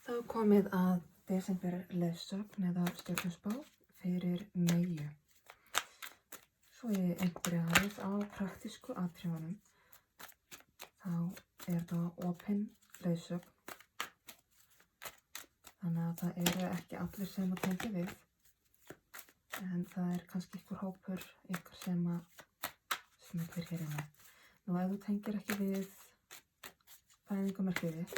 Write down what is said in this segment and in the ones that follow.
Þá er komið að desember leiðsögn eða stjörnuspá fyrir Meyju. Svo ég einhverja aðeins á praktísku atriðunum, þá er það opin leiðsögn. Þannig að það eru ekki allir sem að tengja við, en það er kannski einhver hópur ykkar sem smyggir hér innan. Nú ef þú tengir ekki við fæðingarmerkið þitt,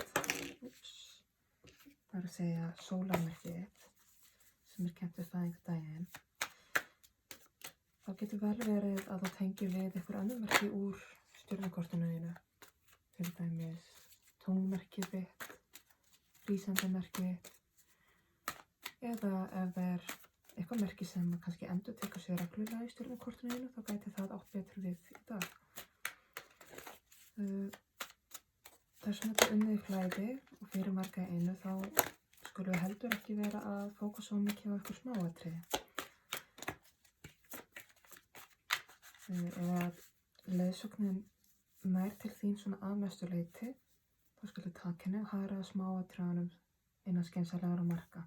það er að segja sólarmerkið þitt, sem er kennt við fæðingardaginn, þá getur vel verið að þú tengir við einhver annar merki úr stjörnukortinu þínu, til dæmis tunglmerkið þitt, rísendamerkið þitt, eða ef það er eitthvað merki sem kannski endurtekur sig reglulega í stjörnukortinu þínu, þá gæti það átt betur við í dag. Þar sem þetta unnið í flæði og fyrir marga í einu, þá skulum við heldur ekki vera að fókusa svo mikið á eitthvað smáatriði. Ef að leiðsögnin nær til þín svona að mestu leyti, þá skulum taka henni og hagræða smáatriðunum innan skynsamlegra marka.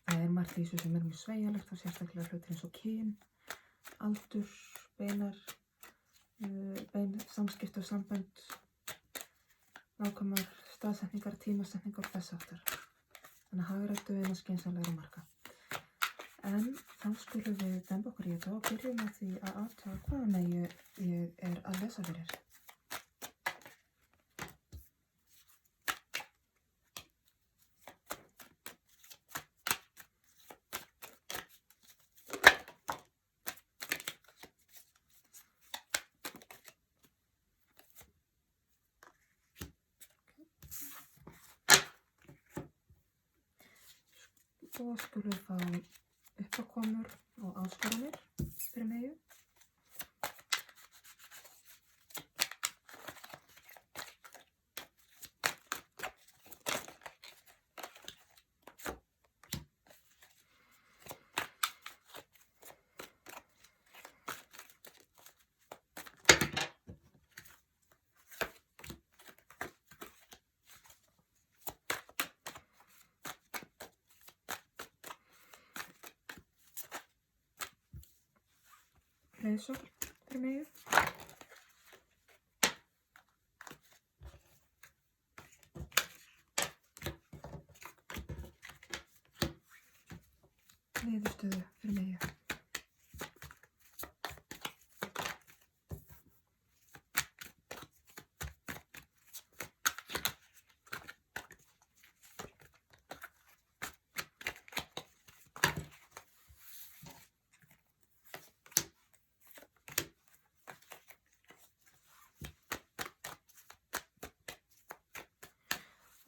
Það er margt í þessu sem er mjög sveigjanlegt, þá sérstaklega hlutir eins og kyn, aldur, bein samskipti og sambönd, nákvæmar staðsetningar, tímasetningar og þess aftar. Þannig að hagræddu innan skynsamlegra marka. En þá skulum við demba okkur í þetta og byrjum með því að athuga hvaða Meyju ég er að lesa fyrir. Og skulum við fá uppákomur og áskoranir fyrir Meyju. Leiðsögn fyrir Meyju. Niðurstöðu fyrir Meyju.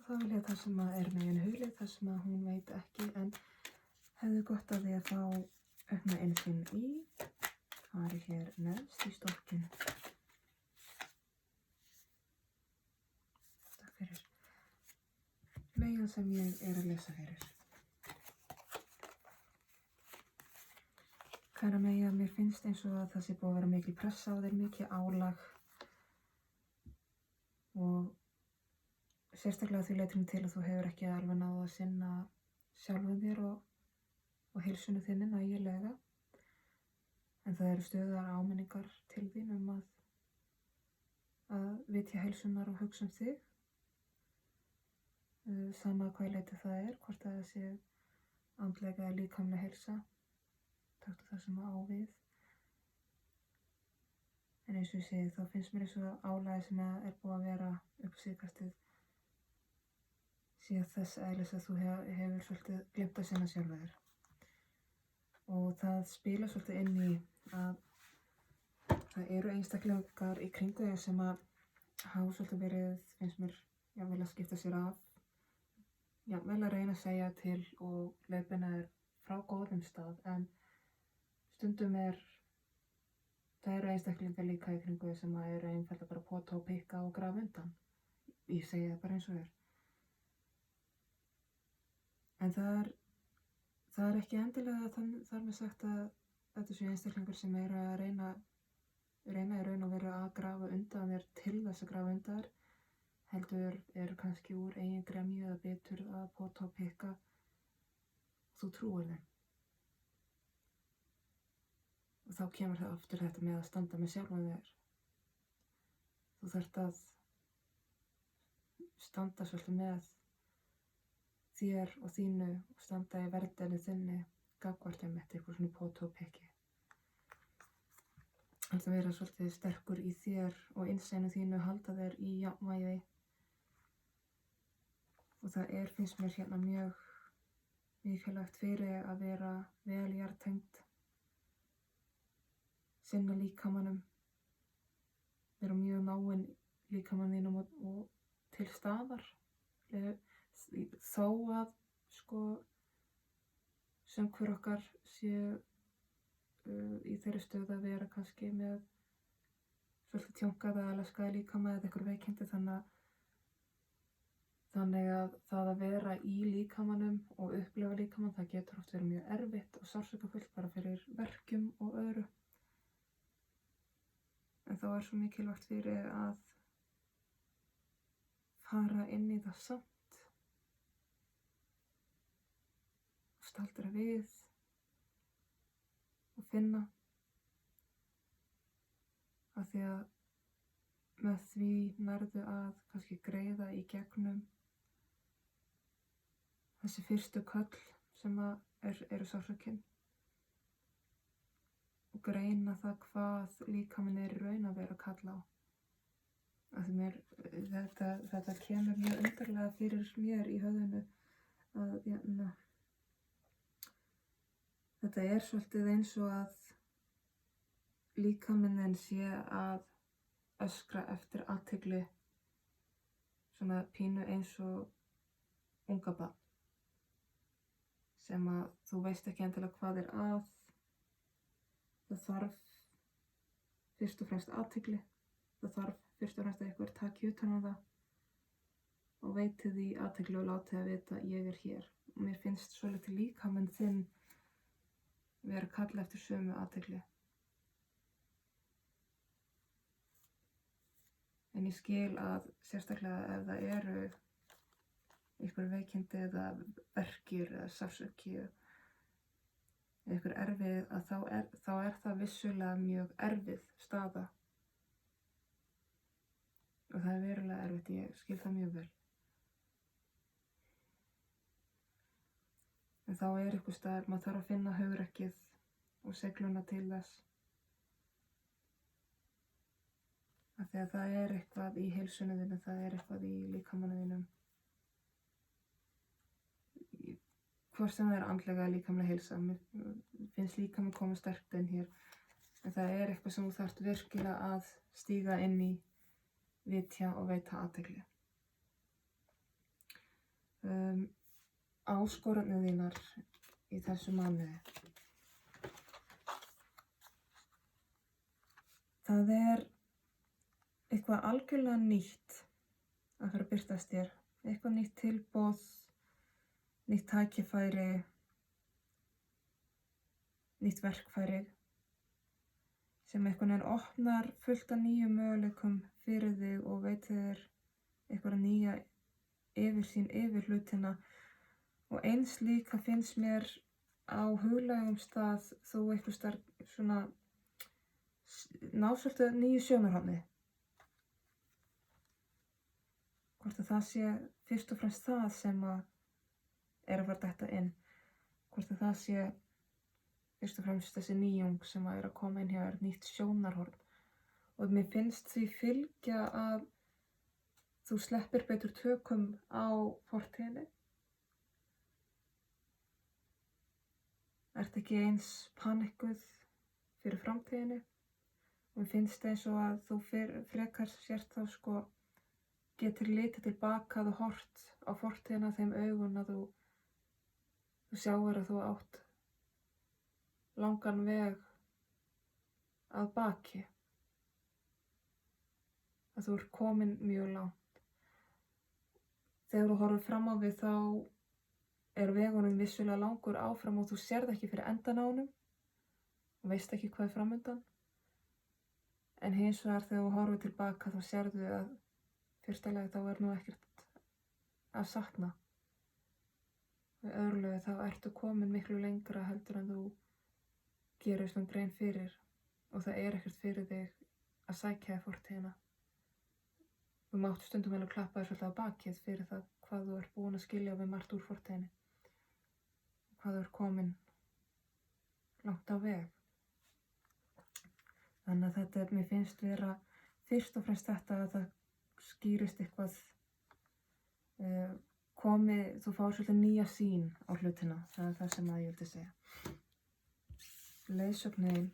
Það vil ég það sem er Meyjunni hulið, það sem hún veit ekki, en hefði gott af því að fá aukna innsýn í. Það er hér neðst í stólkinn. Takk fyrir. Meyjan sem ég er að lesa fyrir. Kæra Meyja, mér finnst eins og að það sé búið að vera mikil pressa á þér, mikið álag og sérstaklega því leytinu til að þú hefur ekki alveg náð að sinna sjálfum þér og heilsunni þinni nægilega. En það eru stöðugar áminningar til þín að vitja heilsunnar og hugsa þig. Sama hvað leyti það er, hvort það sé andlega eða líkamlega heilsa. Taktu það sem á við. En eins og ég segi, þá finnst mér eins og álagið sem er búið að vera upp á síðkastið síðan þess eðlis að þú hefur svolítið glemt að sinna sjálfa þér. Og það spila svolítið inn í að það eru einstaklingar í kringu þig sem að hafa svolítið verið, finnst mér, jafnvel að skipta sér af, jafnvel að reyna að segja til og leiðbeina þér frá góðum stað, en stundum það eru einstaklingar líka í kringu þig sem að eru einfaldlega bara pota og pikka og grafa undan. Ég segi það bara eins og þér. En það er ekki endilega þar með sagt að þetta séu einstaklingar sem eru að reyna í raun og veru að grafa undan þér til þess að grafa undan þér, heldur eru kannski úr eigin gremju eða biturð að pota og pikka. Þú trúir þeim. Og þá kemur það aftur þetta með að standa með sjálfum þér. Þú þarft að standa svolítið með þér og þínu og standa í verðinni þinni gagnvart einmitt eitthvað svona pota og pikki. Þannig að vera svolítið sterkur í þér og innsæinu þínu, halda þér í jafnvægi. Og það finnst mér hérna mjög mikilvægt fyrir að vera vel jarðtengd, sinna líkamanum, vera mjög náinn líkamanninum og til staðar. Þó að sem hver okkar séu í þeirri stöðu að vera kannski með svolítið tjónkaða eða laskaða líkama eða einhver veikindi, þannig að það að vera í líkamanum og upplifa líkamann, það getur oft verið mjög erfitt og sársaukafullt bara fyrir verkjum og öðru. En þá svo mikilvægt fyrir að fara inn í það samt og staldra við og finna, af því að með því nærðu að kannski greiða í gegnum þessi fyrstu köll sem eru sársaukinn og greina það hvað líkaminn í raun að vera að kalla á. Af því þetta kemur mjög undarlega fyrir mér í höfðinu að þetta svolítið eins og að líkaminn sé að öskra eftir athygli, svona pínu eins og unga barn sem að þú veist ekki endilega hvað að. Það þarf fyrst og fremst athygli, það þarf fyrst og fremst að einhver taki utan á það og veiti því athygli og láti að vita ég hér. Og mér finnst svolítið líkaminn þinn vera að kalla eftir sömu athygli. En ég skil að sérstaklega ef það eru einhver veikindi eða verkir eða sársauki eða einhver erfið, að þá það vissulega mjög erfið staða. Og það verulega erfitt, ég skil það mjög vel. En þá einhver staðar, maður þarf að finna hugrekkið og segluna til þess. Af því að það eitthvað í heilsunni þinni, það eitthvað í líkamanum þínum. Hvort sem það andlega eða líkamlega heilsa, mér finnst líkaminn koma sterkt inn hér. En það eitthvað sem þú þarft virkilega að stíga inn í, vitja og veita athygli. Áskoranir þínar í þessu mánuði. Það eitthvað algjörlega nýtt að fara að birtast þér. Eitthvað nýtt tilboð, nýtt tækifæri, nýtt verkfæri sem eitthvað opnar fullt af nýjum möguleikum fyrir þig og veitir þér eitthvað nýja yfirsýn yfir hlutina. Og eins líka finnst mér á huglægum stað þú eitthvað svona ná svolítið nýju sjónarhorni. Hvort að það sé fyrst og fremst það sem að fara detta inn. Hvort að það sé fyrst og fremst þessi nýjung sem að koma inn hér, nýtt sjónarhorn. Og mér finnst því fylgja að þú sleppir betur tökum á fortíðinni. Ert ekki eins panikkuð fyrir framtíðinni. Og mér finnst eins og að þú frekar sért þá getur litið tilbaka að þú hort á fortíðina þeim augun að þú sjáir að þú átt langan veg að baki. Að þú komin mjög langt. Þegar þú horfir fram á við þá vegurinn vissulega langur áfram og þú sérð ekki fyrir endan á honum og veist ekki hvað framundan. En hins vegar þegar þú horfir tilbaka þá sérðu að Fyrsta lagi þá nú ekkert að sakna. Í öðru lagi þá ertu komin miklu lengra heldur en þú gerir grein fyrir og það ekkert fyrir þig að sækja í fortíðina. Þú mátt stundum alveg klappa þér svolítið á bakið fyrir það hvað þú ert búin að skilja við margt úr fortíðinni. Hvað þú ert komin langt á veg. Þannig að þetta mér finnst vera fyrst og fremst þetta að það skýrist eitthvað þú fáir svolítið nýja sýn á hlutina. Það það sem ég vildi segja. Leiðsögnin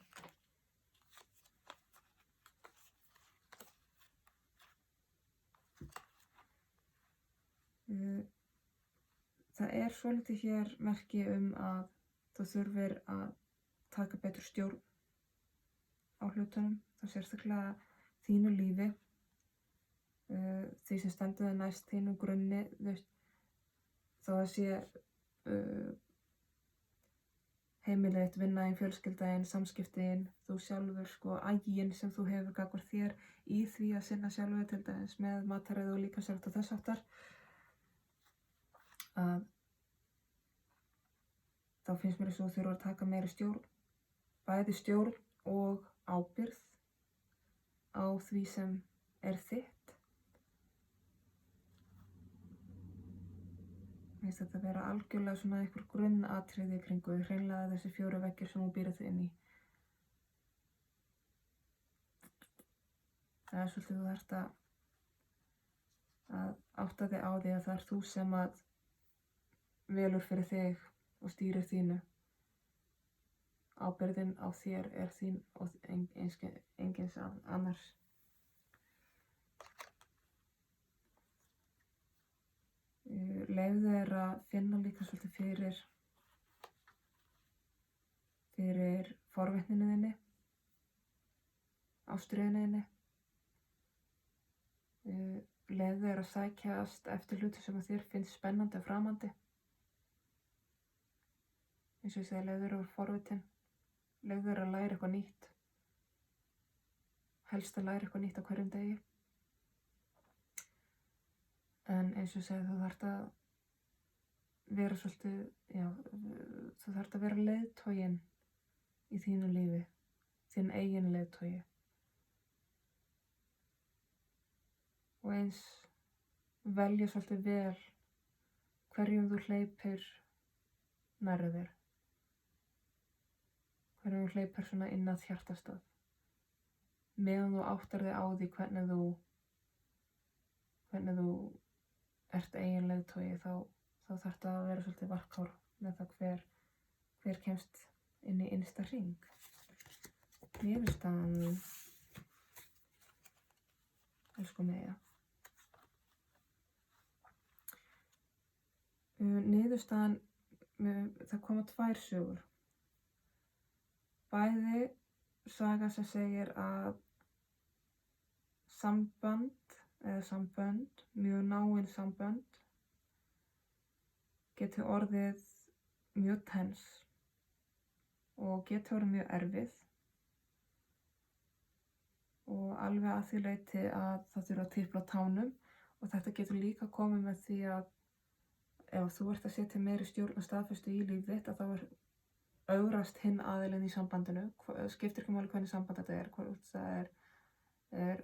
það svolítið hér merki að þú þurfir að taka betur stjórn á hlutunum, þá sérstaklega þínu lífi, því sem stendur það næst þínum grunni, þó að sé heimilið þitt, vinnaðin, fjölskyldaðin, samskiptin, þú sjálfur, ægin sem þú hefur gagnvart þér í því að sinna sjálfur, til dæmis með mataræði og líkamsrækt og þess háttar, að þá finnst mér þú þurfa að taka meiri stjórn, bæði stjórn og ábyrgð á því sem þitt. Mér finnst þetta vera algjörlega svona einhver grunnatriði í kringu, hreinlega þessi 4 veggir sem þú býrð inn í. Það svolítið þú þarft að átta þig á því að það þú sem að velur fyrir þig og stýrir þínu. Ábyrgðin á þér þín og engins annars. Leyfðu þér að finna líka svolítið fyrir forvitninni þinni, ástríðunni þinni. Leyfðu þér að sækjast eftir hluti sem að þér finnst spennandi og framandi. Eins og ég segi, leyfðu þér að vera forvitin, leyfðu þér að læra eitthvað nýtt, helst að læra eitthvað nýtt á hverjum degi. En eins og ég segi, þú þarft að vera svolítið, þú þarft að vera leiðtoginn í þínu lífi, þinn eigin leiðtogi. Og eins velja svolítið vel hverjum þú hleypir nærri þér. Hverjum þú hleypir svona inn að hjartastað. Meðan þú áttar þig á því hvernig þú ert eigin leiðtogi, þá þarf það að vera svolítið varkár með það hver kemst inn í innsta hring. Niðurstaðan, elsku Meyja. Niðurstaðan, það koma 2 sögur. Bæði saga sem segir að sambönd, mjög náin sambönd, geti orðið mjög tens og geti orðið mjög erfið og alveg að því leyti að það þurfa að tipla á tánum, og þetta getur líka komið með því að ef þú ert að setja meiri stjórn og staðfestu í líf þitt, að þá ögrast hinn aðilinn í sambandinu. Skiptir ekki máli hvernig samband þetta hvort það er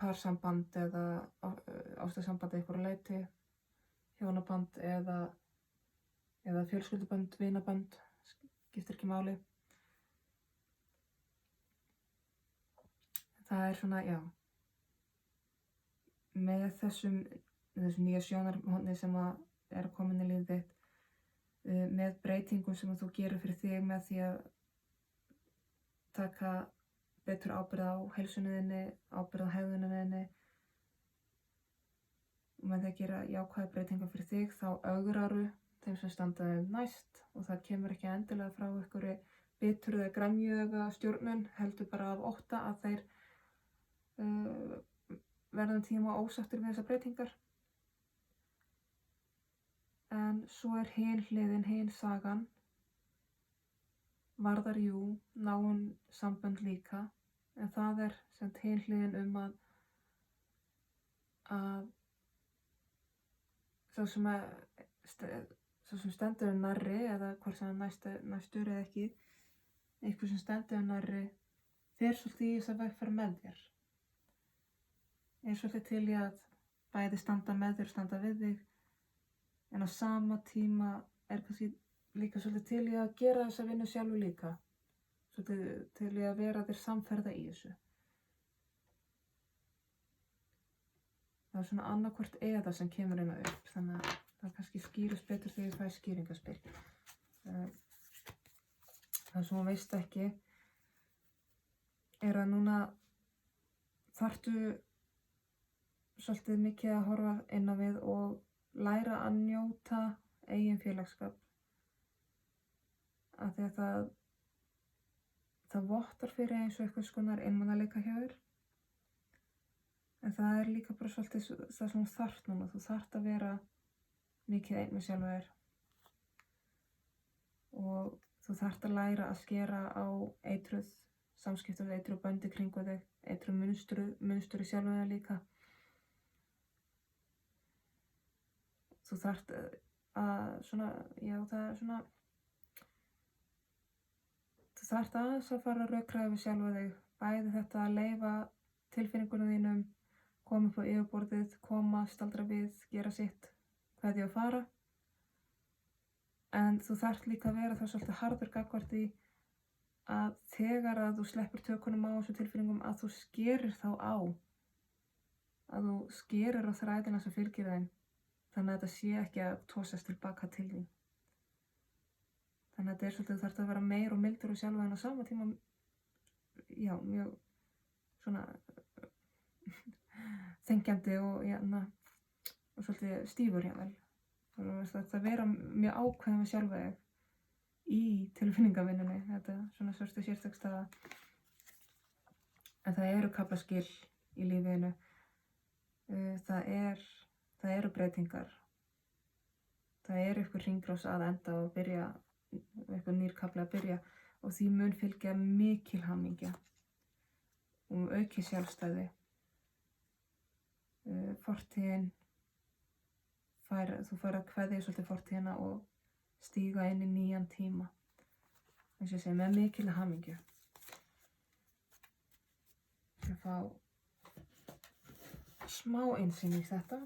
parsamband eða ástarsamband einhverju leyti, hjónaband eða fjölskyldubönd, vinabönd, skiptir ekki máli. Það svona, með þessum nýja sjónarhorni sem að koma inn í lífið þitt, með breytingum sem þú gerir fyrir þig með því að taka betur ábyrgð á heilsunni þinni, ábyrgð á hegðuninni þinni, og með því að gera jákvæðar breytingar fyrir þig, þá ögraru þeim sem standa þér næst, og það kemur ekki endilega frá einhverri biturð eða gremju eða stjórnun, heldur bara af ótta að þeir verðum tíma ósáttir við þessar breytingar. En svo hin hliðin, hin sagan, varðar náin sambönd líka, en það sem hin hliðin að að sá sem stendur nærri, eða hvort sem næstur eða ekki, einhver sem stendur nærri, fer svolítið í þessa vegferð með þér. Svolítið til í að bæði standa með þér og standa við þig, en á sama tíma kannski líka svolítið til í að gera þessa vinnu sjálfur líka. Svolítið til í að vera þér samferða í þessu. Það svona annarkvort eða sem kemur upp, þannig að það kannski skýrist betur þegar ég fæ skýringaspil. Það sem hún veist ekki að núna þarftu svolítið mikið að horfa inn á við og læra að njóta eigin félagsskap. Af því að það vottar fyrir eins og eitthvað skonar einmanaleika hjá þér. En það líka bara svolítið það sem þú þarft núna. Þú þarft að vera mikið einn með sjálfa þér. Og þú þarft að læra að skera á eitruð samskipti við eitruð böndi kringu þig, eitruð munstur í sjálfa þér líka. Þú þarft að þú þarft aðeins að fara að rökræða við sjálfa þig. Bæði þetta að leyfa tilfinningunum þínum, koma upp á yfirborðið, koma, staldra við, gera sitt, kveðja og fara. En þú þarft líka að vera þá svolítið harður gagnvart því að þegar að þú sleppir tökunum á þessu tilfinningum, að þú skerir þá á. Að þú skerir á þræðina sem fylgir þeim. Þannig að þetta sé ekki að tósast tilbaka til þín. Þannig að þetta svolítið þú þarft að vera meir og mildur og sjálfa en á sama tíma, mjög svona þengjandi og svolítið stífur jafnvel. Þú þarft að vera mjög ákveðin við sjálfa þig í tilfinningavinnunni. Þetta svona svolítið sérstækstaða. En það eru kaflaskil í lífinu. Það eru breytingar. Það eitthvað hringrás að enda og byrja, eitthvað nýr kafli að byrja, og því mun fylgja mikil hamingja og aukið sjálfstæði. Fortíðin, þú fær að kveðja svolítið fortíðina og stíga inn í nýjan tíma. Eins og ég segi, með mikil hamingju. Ég skal fá smá einsýn í þetta.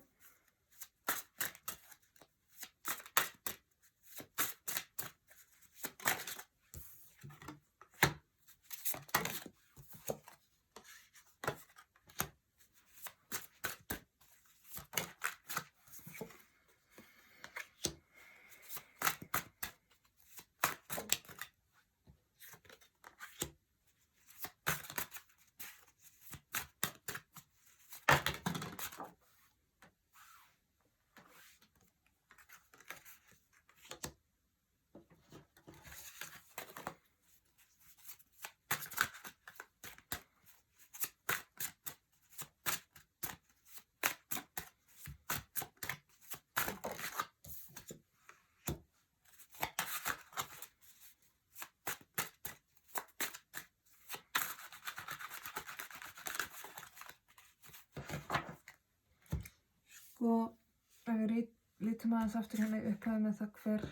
Ef við lítum aðeins aftur hérna í upphæðu með það hver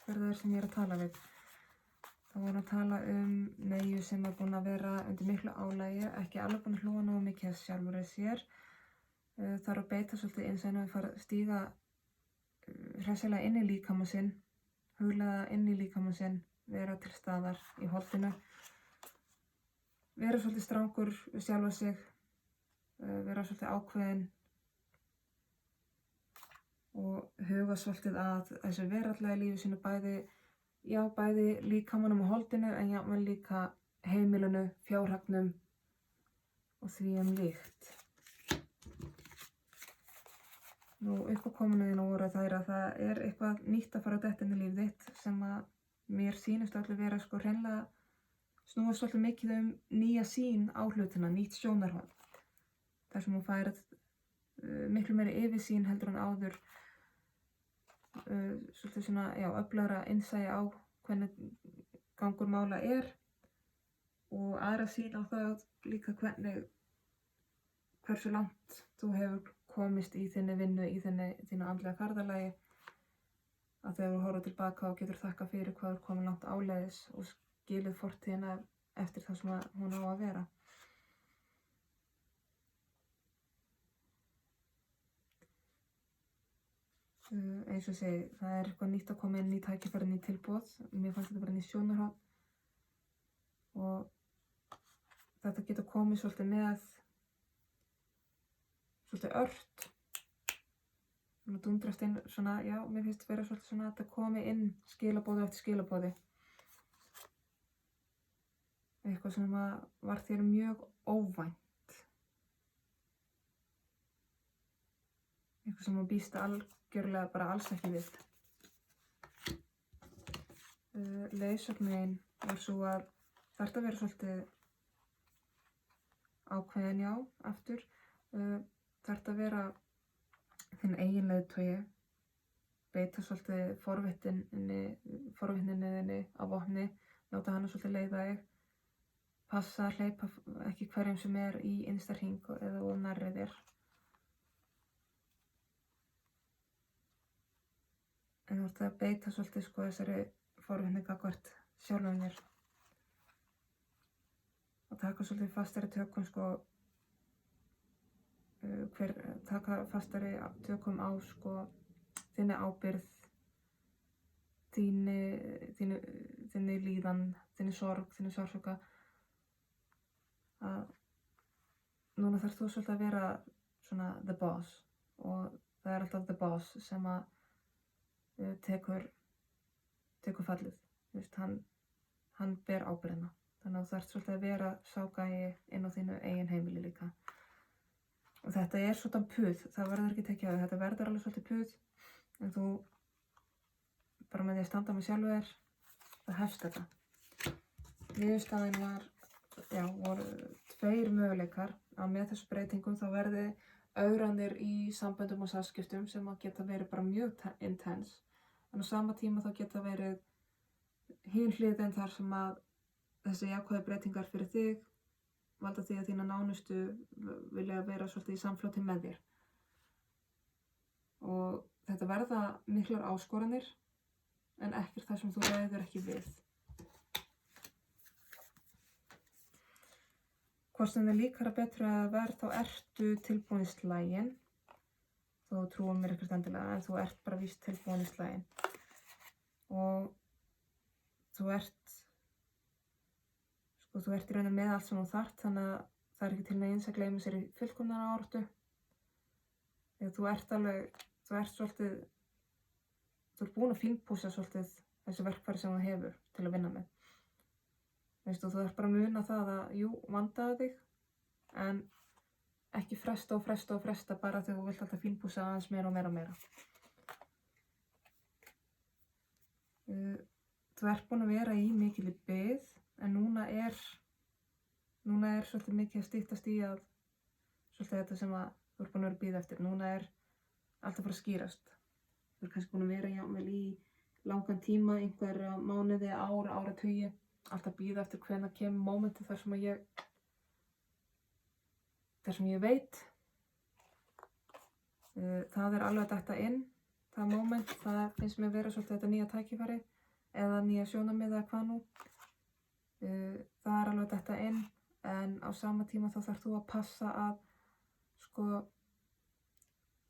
það sem ég að tala við. Það voru að tala Meyju sem búin að vera undir miklu álagi, ekki alveg búin að hlúa nógu mikið sjálfur sér. Þarf að beita svolítið innsæðinu og fara að stíga hressilega inn í líkamann sinn, hugleiða inn í líkamann sinn, vera til staðar í holdinu, vera svolítið strangur við sjálfa sig, vera svolítið ákveðin og huga svolítið að þessu veraldlega lífi sínu, bæði líkamanum og holdinu, en jafnvel líka heimilinu, fjárhagnum og því líkt. Nú, uppákomunin voru þær að það eitthvað nýtt að fara að detta inn í líf þitt sem að mér sýnist allir vera hreinlega snúast svolítið mikið nýja sýn á hlutina, nýtt sjónarhorn. Þar sem hún fær miklu meiri yfirsýn heldur en áður, svolítið svona, öflugra innsæi á hvernig gangur mála og aðra sýn á það líka hversu langt þú hefur komist í þinni vinnu, í þínu andlega ferðalagi, að þegar þú horfir tilbaka og getur þakka fyrir hvað þú komin langt áleiðis og skilið fortíðina eftir það sem hún á að vera. Eins og ég segi, það er eitthvað nýtt að koma inn í tækifæri, ný tilboð. Mér fannst þetta bara ný sjónarhorn og þetta getur komið svolítið með svolítið ört. Svona dundrast inn svona, já, mér finnst vera svolítið svona að þetta komi inn skilaboði eftir skilaboði. Eitthvað sem var þér mjög óvænt. Eitthvað sem þú býst algjörlega bara alls ekki við. Leiðsögnin var svo að þarf að vera svolítið ákveðin, já, aftur. Þarf að vera þinn eigin leiðtogi, beita svolítið forvitninni þinni á vopni, láta hana svolítið leiða þig, passa að hleypa ekki hverjum sem er í innsta hring eða of nærri þér. En þú ert að beita svolítið þessari forvitni gagnvart sjálfum þér og taka svolítið fastari tökum taka fastari tökum á þinni ábyrgð, þinni líðan, þinni sorg, þinni sársauka. Að núna þarf þú svolítið að vera svona the boss og það er alltaf the boss sem að tekur fallið. Þú veist, hann ber ábyrgðina. Þannig að þú þarft svolítið að vera sá gæi inn á þínu eigin heimili líka. Og þetta er svolítið puð, það verður ekki tekið á því, þetta verður alveg svolítið puð, en þú bara með því að standa með sjálfu þér, það hefst þetta. Niðurstaðan voru 2 möguleikar að með þessu breytingum þá verði ögrandi í samböndum og samskiptum sem að geta verið bara mjög intense, en á sama tíma þá geta verið hin hliðin þar sem að þessi jákvæðu breytingar fyrir þig valda því að þína nánustu vilja vera svolítið í samfloti með þér. Og þetta verða miklar áskoranir en ekkert það sem þú ræður ekki við. Hvort sem þið líkar að betra að verð þá ertu tilbúin í slaginn, þó trúum mér ekkert endilega, en þú ert bara víst tilbúin í slaginn. Og þú ert í rauninni með allt sem þú þarft, þannig að það er ekki til neins að gleyma sér í fullkomnara áráttu. Þegar þú ert svolítið, þú ert búin að fínpússa svolítið þessi verkfæri sem þú hefur til að vinna með. Veistu, þú ert bara að muna það að, jú, vandaðu þig, en ekki fresta bara þegar þú vilt alltaf fínpússa aðeins meira og meira og meira. Þú ert búin að vera í mikilli bið, en núna er svolítið mikið að styttast í að svolítið þetta sem að þú ert búin að vera að bíða eftir. Núna er allt að fara að skýrast. Þú ert kannski búin að vera jafnvel í langan tíma, einhverja mánuði, áratugi, alltaf að bíða eftir hvenær kemur mómentið þar sem ég veit. Það er alveg að detta inn, það móment, það finnst mér vera svolítið þetta nýja tækifæri eða nýja sjónarmið eða hvað nú. Það er alveg þetta inn, en á sama tíma þá þarf þú að passa að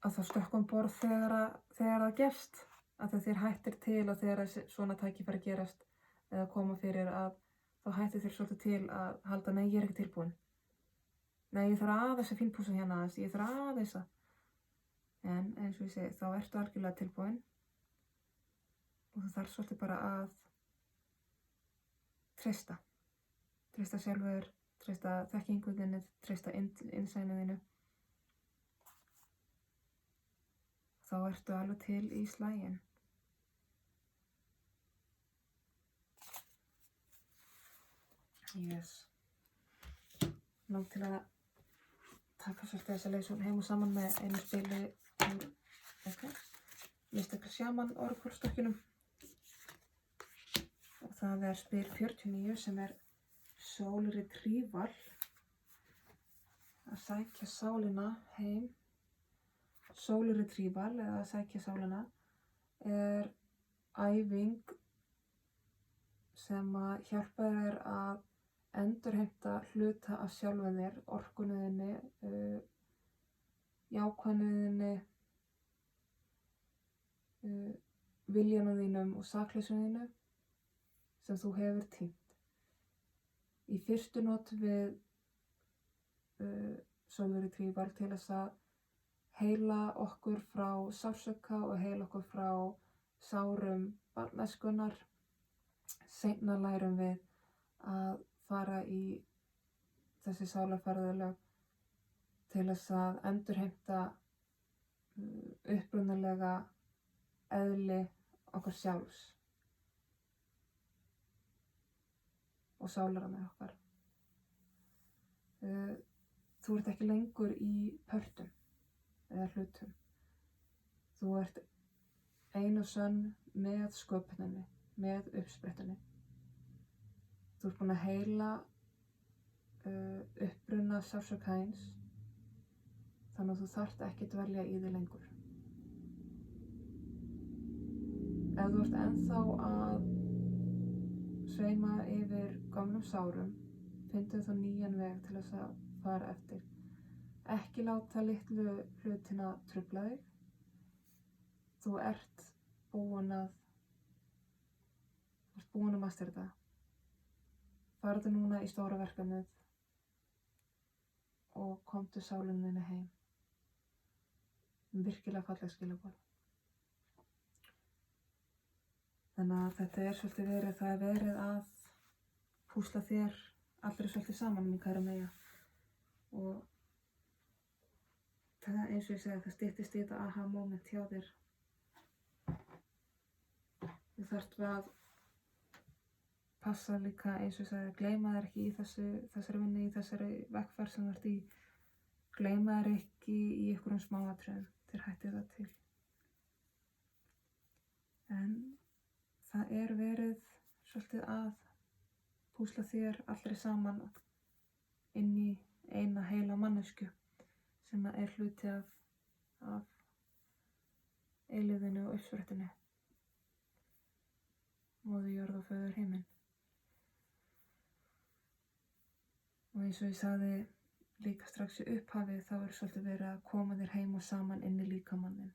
það stökkva borð þegar það gefst, að þér hættir til og þegar svona tækifæri gerast eða koma fyrir að þá hættir þér svolítið til að halda, nei, ég er ekki tilbúin. Nei, ég þarf aðeins að fínpússa hérna aðeins, ég þarf aðeins að. En eins og ég segi, þá ertu algjörlega tilbúin og þú þarf svolítið bara að treysta sjálfur, treysta þekkingu þinni, treysta innsæinu þínu. Þá ertu alveg til í slaginn. Yes. Nóg til að taka svolítið þessa leiðsögn heim og saman með einu spili úr Mystic Shaman orkulstokkinum. Og það er spil 49 sem er Soul Retrieval, að sækja sálina heim Soul Retrieval eða að sækja sálina er æfing sem að hjálpa þér að endurheimta hluta af sjálfu þér, orkunni þinni, jákvæðni þinni, viljanum þínum og sakleysunum þínu sem þú hefur týnt. Í fyrstu notum við Soul Retrieval til þess að heila okkur frá sársauka og heila okkur frá sárum barnæskunnar. Seinna lærum við að fara í þessi sálarferðalög til þess að endurheimta upprunalega eðli okkar sjálfs og sálarinnar okkar. Þú ert ekki lengur í pörtum eða hlutum. Þú ert ein og sönn með sköpuninni, með uppsprettunni. Þú ert búin að heila uppruna sársaukains, þannig að þú þarft ekki dvelja í því lengur. Ef þú ert ennþá að sveima yfir gömlum sárum, finndu þá nýjan veg til þess að fara eftir. Ekki láta litlu hlutina trufla þig. Þú ert búin að mastera þetta. Farðu núna í stóra verkefnið og komdu sálinni þinni heim. Virkilega falleg skilaboð. Þannig að þetta er svolítið verið að púsla þér allri svolítið saman, mín kæra Meyja. Og það eins og ég segi, það styttist í þetta aha moment hjá þér. Þú þarft að passa líka, eins og ég segi, gleyma þér ekki í þessari vinnu, í þessari vegferð sem þú ert í. Gleyma þér ekki í einhverjum smáatriðum, þér hættið það til. En það er verið svolítið að púsla þér allri saman inn í eina heila manneskju sem er hluti af eilífðinni og uppsprettunni. Móður jörð og föður himinn. Og eins og ég sagði líka strax í upphafi, þá er svolítið verið að koma þér heim og saman inn í líkamannin.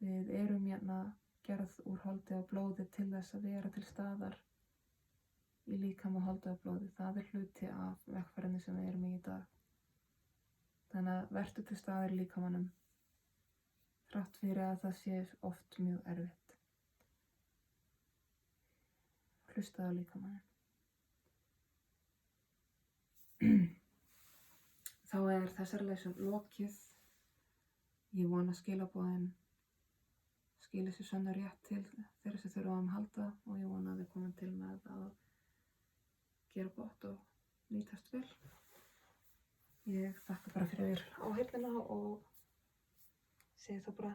Við erum hérna gerð úr holdi og blóði til þess að vera til staðar í líkama holdi og blóði. Það er hluti af vegferðinni sem við erum í dag. Þannig að vertu til staðar í líkamannum, þrátt fyrir að það sé oft mjög erfitt. Hlustaðu á líkamannin. Þá er þessari lesson lokið. Ég vona skilaboðin skili sér sönn og rétt til þeirra sem þurfa á þeim halda og ég vona að þið komum til með að gera gott og nýtast vel. Ég þakka bara fyrir áheyrnina og segi þá bara